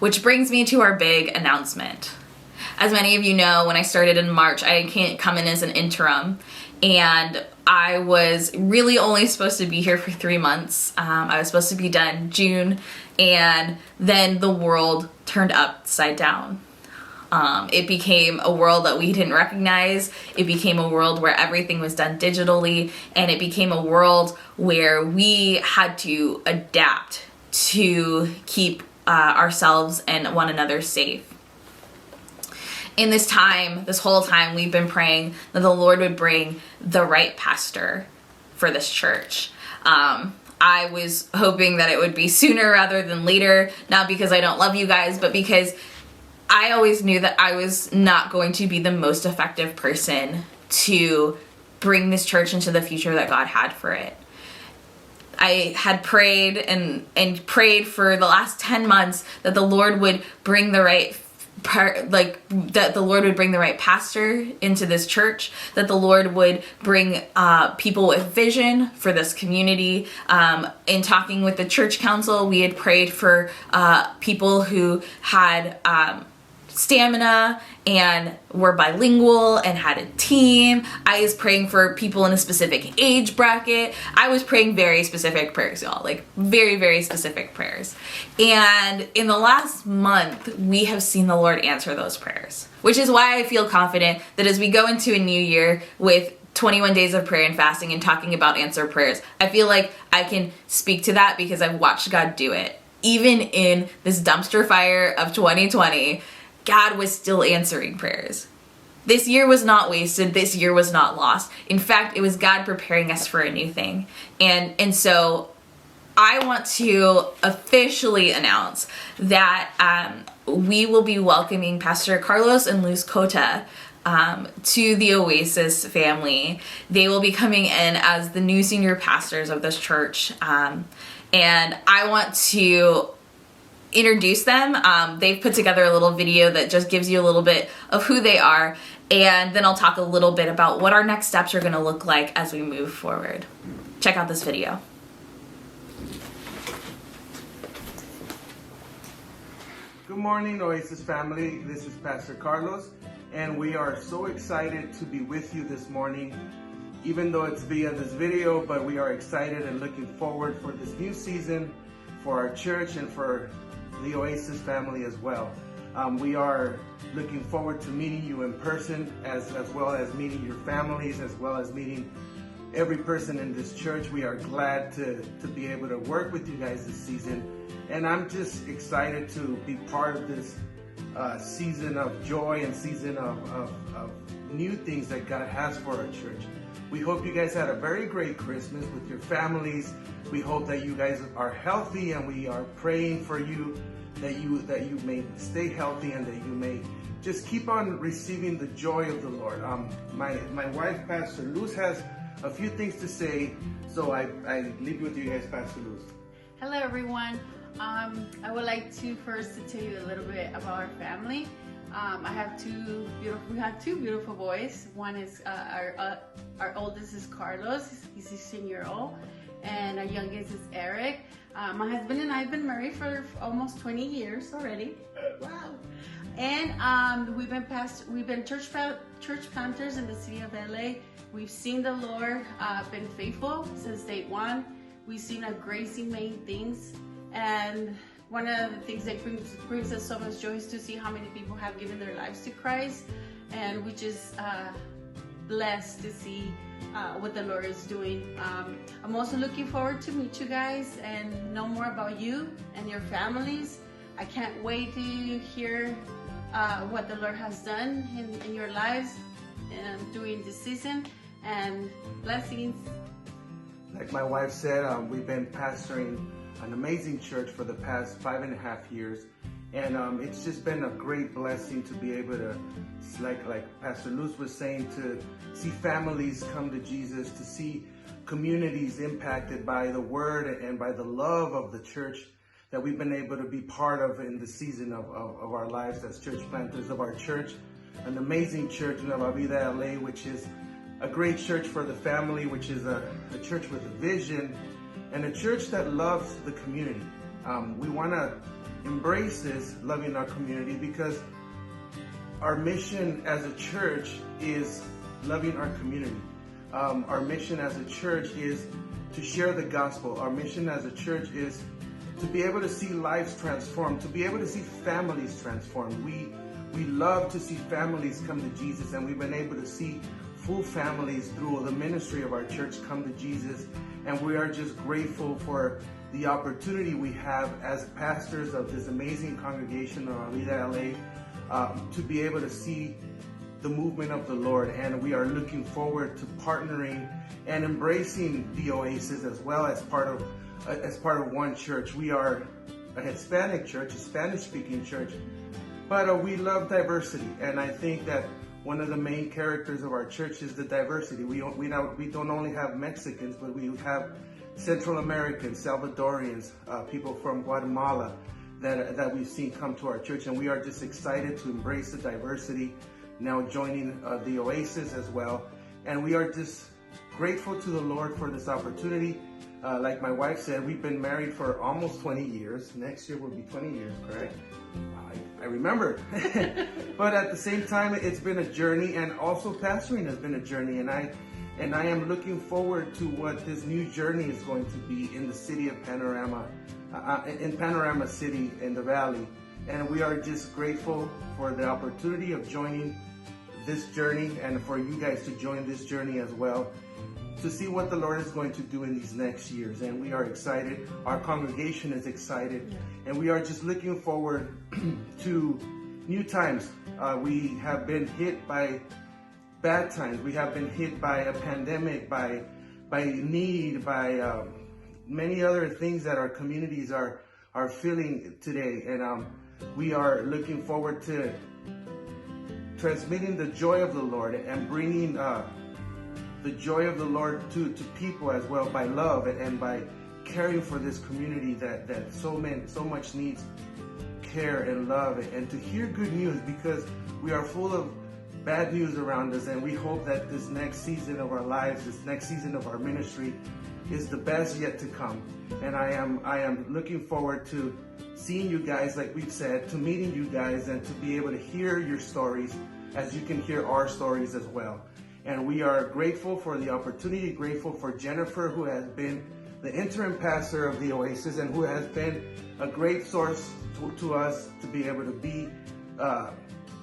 Which brings me to our big announcement. As many of you know, when I started in March, I can't come in as an interim, and I was really only supposed to be here for 3 months. I was supposed to be done June, and then the world turned upside down. It became a world that we didn't recognize. It became a world where everything was done digitally, and it became a world where we had to adapt to keep ourselves and one another safe. In this whole time, we've been praying that the Lord would bring the right pastor for this church. I was hoping that it would be sooner rather than later, not because I don't love you guys, but because I always knew that I was not going to be the most effective person to bring this church into the future that God had for it. I had prayed and prayed for the last 10 months that the Lord would bring the right that the Lord would bring the right pastor into this church, that the Lord would bring people with vision for this community. In talking with the church council, we had prayed for people who had stamina and were bilingual and had a team. I was praying for people in a specific age bracket. I was praying very specific prayers, y'all, like very, very specific prayers. And in the last month, we have seen the Lord answer those prayers, which is why I feel confident that as we go into a new year with 21 days of prayer and fasting and talking about answered prayers, I feel like I can speak to that because I've watched God do it. Even in this dumpster fire of 2020, God was still answering prayers. This year was not wasted. This year was not lost. In fact, it was God preparing us for a new thing. And so I want to officially announce that we will be welcoming Pastor Carlos and Luz Cota to the Oasis family. They will be coming in as the new senior pastors of this church. And I want to introduce them. They've put together a little video that just gives you a little bit of who they are, and then I'll talk a little bit about what our next steps are going to look like as we move forward. Check out this video. Good morning, Oasis family. This is Pastor Carlos, and we are so excited to be with you this morning, even though it's via this video, but we are excited and looking forward for this new season for our church and for the Oasis family as well. We are looking forward to meeting you in person as well as meeting your families, as well as meeting every person in this church. We are glad to be able to work with you guys this season, and I'm just excited to be part of this season of joy and season of new things that God has for our church. We hope you guys had a very great Christmas with your families. We hope that you guys are healthy, and we are praying for you that you may stay healthy and that you may just keep on receiving the joy of the Lord. My wife, Pastor Luz, has a few things to say, so I leave it with you guys, Pastor Luz. Hello, everyone. I would like to first to tell you a little bit about our family. We have two beautiful boys. One is our oldest is Carlos. He's 16-year-old, and our youngest is Eric. My husband and I have been married for almost 20 years already. Wow! And we've been church planters in the city of LA. We've seen the Lord been faithful since day one. We've seen a grace in many things, and one of the things that brings us so much joy is to see how many people have given their lives to Christ, and we just blessed to see what the Lord is doing. I'm also looking forward to meet you guys and know more about you and your families. I can't wait to hear what the Lord has done in your lives during this season, and blessings. Like my wife said, we've been pastoring an amazing church for the past 5.5 years, and it's just been a great blessing to be able to, like Pastor Luz was saying, to see families come to Jesus, to see communities impacted by the word and by the love of the church that we've been able to be part of in the season of our lives as church planters of our church. An amazing church, Nueva Vida LA, which is a great church for the family, which is a church with a vision, and a church that loves the community. We want to embraces loving our community, because our mission as a church is loving our community. Our mission as a church is to share the gospel. Our mission as a church is to be able to see lives transformed, to be able to see families transformed. We love to see families come to Jesus, and we've been able to see full families through the ministry of our church come to Jesus. And we are just grateful for the opportunity we have as pastors of this amazing congregation of Alida LA, to be able to see the movement of the Lord. And we are looking forward to partnering and embracing the Oasis as well as part of one church. We are a Hispanic church, a Spanish-speaking church, but we love diversity. And I think that one of the main characters of our church is the diversity. We don't only have Mexicans, but we have Central Americans, Salvadorians, people from Guatemala that we've seen come to our church. And we are just excited to embrace the diversity, now joining the Oasis as well. And we are just grateful to the Lord for this opportunity. Like my wife said, we've been married for almost 20 years. Next year will be 20 years, correct? I remember. But at the same time, it's been a journey, and also pastoring has been a journey. And I am looking forward to what this new journey is going to be in the city of Panorama, in Panorama City in the Valley. And we are just grateful for the opportunity of joining this journey, and for you guys to join this journey as well, to see what the Lord is going to do in these next years. And we are excited. Our congregation is excited. And we are just looking forward to new times. We have been hit by bad times. We have been hit by a pandemic, by need, by many other things that our communities are feeling today. And we are looking forward to transmitting the joy of the Lord and bringing the joy of the Lord to people as well, by love and by caring for this community that so much needs care and love, and to hear good news, because we are full of bad news around us. And we hope that this next season of our lives, this next season of our ministry, is the best yet to come. And I am looking forward to seeing you guys, like we've said, to meeting you guys, and to be able to hear your stories as you can hear our stories as well. And we are grateful for the opportunity, grateful for Jennifer, who has been the interim pastor of the Oasis, and who has been a great source to us to be able to be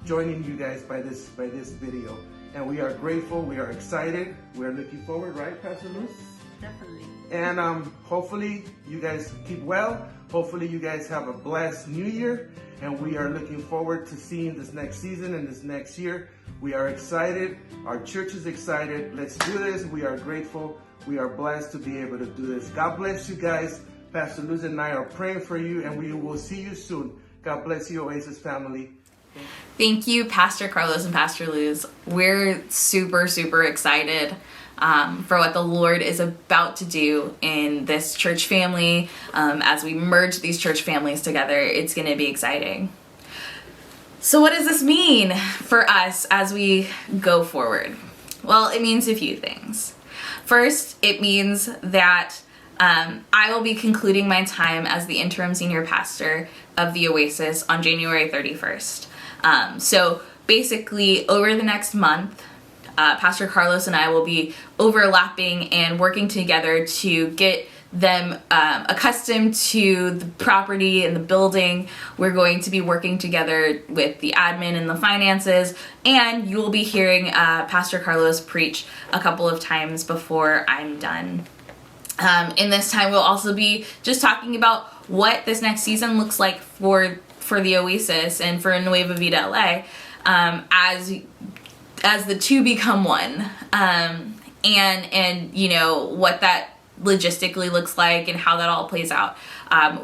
joining you guys by this video. And we are grateful, we are excited, we are looking forward, right, Pastor Luz? Definitely. And hopefully you guys keep well. Hopefully you guys have a blessed new year. And we are looking forward to seeing this next season and this next year. We are excited. Our church is excited. Let's do this. We are grateful. We are blessed to be able to do this. God bless you guys. Pastor Luz and I are praying for you, and we will see you soon. God bless you, Oasis family. Thank you, Pastor Carlos and Pastor Luz. We're super, super excited for what the Lord is about to do in this church family. As we merge these church families together, it's going to be exciting. So what does this mean for us as we go forward? Well, it means a few things. First, it means that I will be concluding my time as the interim senior pastor of the Oasis on January 31st. So basically, over the next month, Pastor Carlos and I will be overlapping and working together to get them accustomed to the property and the building. We're going to be working together with the admin and the finances, and you will be hearing Pastor Carlos preach a couple of times before I'm done. In this time, we'll also be just talking about what this next season looks like for the Oasis and for Nueva Vida LA, as the two become one, and you know what that logistically looks like and how that all plays out.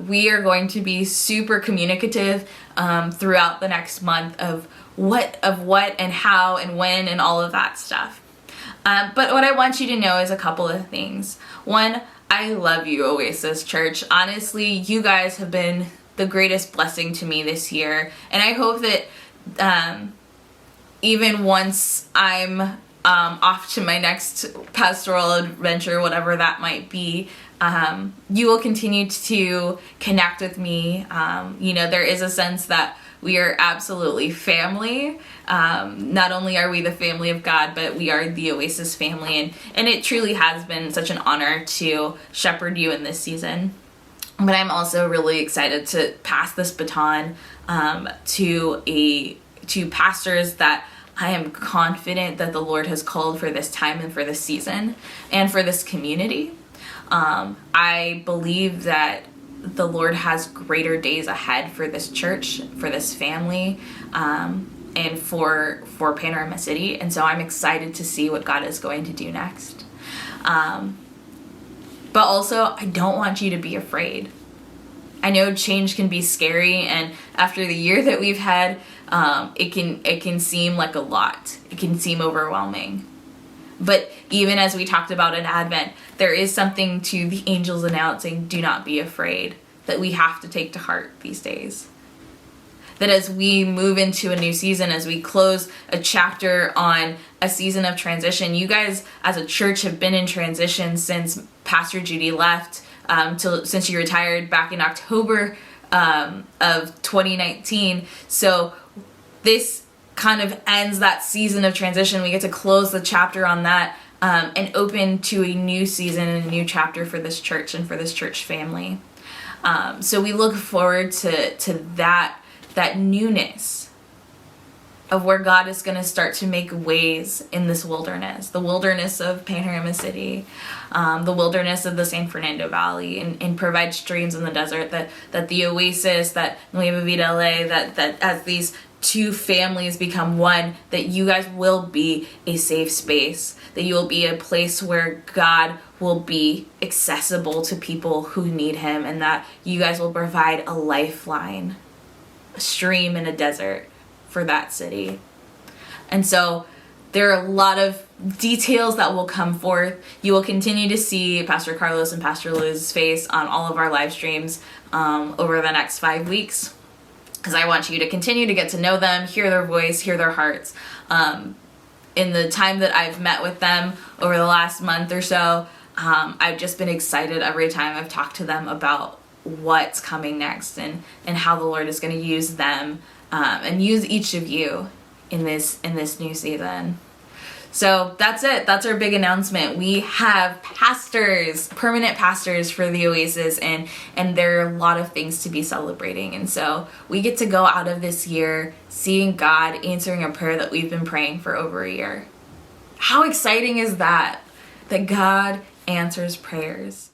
We are going to be super communicative throughout the next month of what and how and when and all of that stuff. But what I want you to know is a couple of things. One, I love you, Oasis Church. Honestly, you guys have been the greatest blessing to me this year, and I hope that even once I'm off to my next pastoral adventure, whatever that might be, you will continue to connect with me. There is a sense that we are absolutely family. Not only are we the family of God, but we are the Oasis family. And it truly has been such an honor to shepherd you in this season. But I'm also really excited to pass this baton to pastors that I am confident that the Lord has called for this time and for this season and for this community. I believe that the Lord has greater days ahead for this church, for this family, and for Panorama City. And so I'm excited to see what God is going to do next. But also, I don't want you to be afraid. I know change can be scary, and after the year that we've had, it can seem like a lot. It can seem overwhelming. But even as we talked about in Advent, there is something to the angels announcing, do not be afraid, that we have to take to heart these days. That as we move into a new season, as we close a chapter on a season of transition, you guys as a church have been in transition since Pastor Judy left, since she retired back in October of 2019. So this kind of ends that season of transition. We get to close the chapter on that and open to a new season and a new chapter for this church and for this church family. So we look forward to that newness of where God is going to start to make ways in this wilderness, the wilderness of Panorama City, the wilderness of the San Fernando Valley, and provide streams in the desert, that the Oasis, that Nueva Vida LA, that as these two families become one, that you guys will be a safe space, that you will be a place where God will be accessible to people who need him, and that you guys will provide a lifeline, a stream in a desert for that city. And so there are a lot of details that will come forth. You will continue to see Pastor Carlos and Pastor Luz's face on all of our live streams over the next 5 weeks, because I want you to continue to get to know them, hear their voice, hear their hearts. In the time that I've met with them over the last month or so, I've just been excited every time I've talked to them about what's coming next and how the Lord is going to use them and use each of you in this new season. So that's it. That's our big announcement. We have pastors, permanent pastors for the Oasis, and there are a lot of things to be celebrating. And so we get to go out of this year seeing God answering a prayer that we've been praying for over a year. How exciting is that? That God answers prayers.